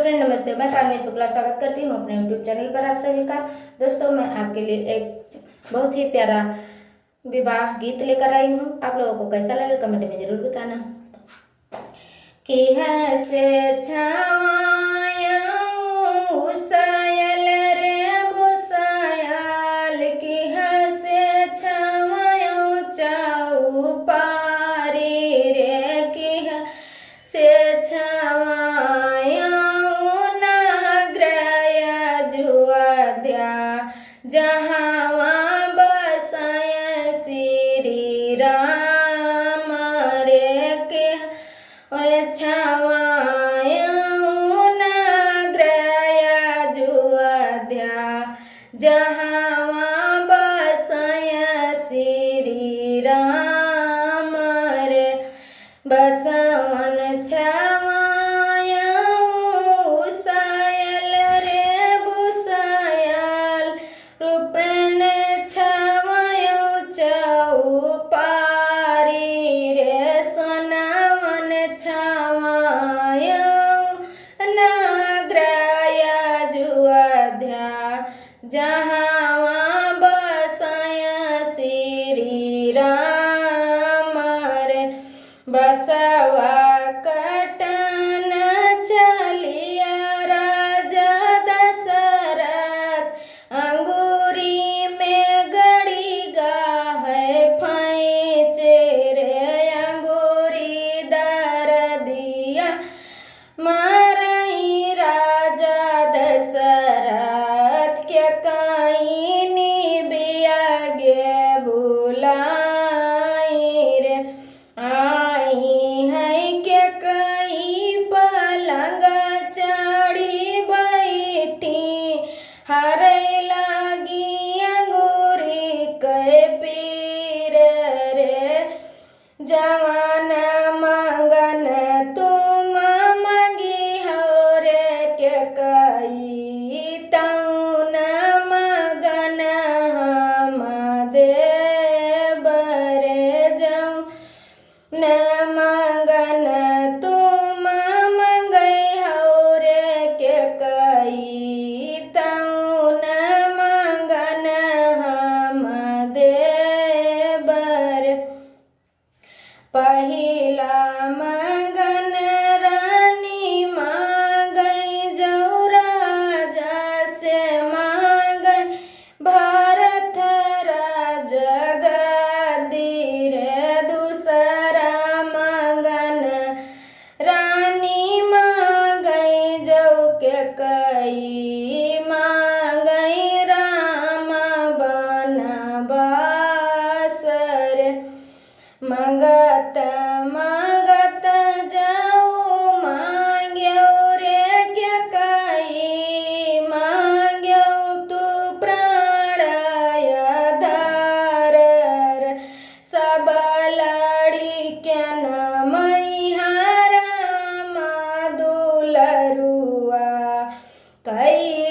Friend नमस्ते, मैं कामनी शुक्ला स्वागत करती हूँ अपने यूट्यूब चैनल पर आप सभी का। दोस्तों मैं आपके लिए एक बहुत ही प्यारा विवाह गीत लेकर आई हूँ। आप लोगों को कैसा लगे कमेंट में जरूर बताना। कि हंसे छाया उसायल रे बुसायल, कि हंसे छाया चाऊ पारी रे, कि हंसे छाया नाग्रय जुआद्या जहाँ बसाय श्री राम रे, के छावाया नाग्रय जुआद्या जहाँ बसाय श्री राम रे। बसवन छावाया उसायल रे बुसायल, रूपन छावाया चाऊ पारी रे, सोनावन छावाया नाग्रय जुआद्या जहाँ बसाय श्री राम रे। बसवा कटन चलिया राजा दशरथ, अंगूरी में गड़ी गाहे फैचे रे, अंगूरी दर दिया मारई राजा दशरथ, के कहीं निबिया गे बुलाई रे। आई है के कई पलंग चढ़ी बैठी, हरे लगी अंगूरी के पीर रे। जवान मंगन तुम मंगी हो रे, के कई तौन मगन हम देव रे। जाऊँ न मंगन तुम मंगई हो रे, के कई तौन मंगन हम देव रे। पहिला मंगन रानी मांगई जो राजा से मांगई, भरत राजा गद्दी रे। दूसरा मंगन रानी मांगई जो के कई मांगई राम बनवास रे। मंगत मंगत जाऊ मांग्यो रे, के कई मांग्यो तू प्राणय धर रे। सब लड़ी के मैया राम दुलरुआ कई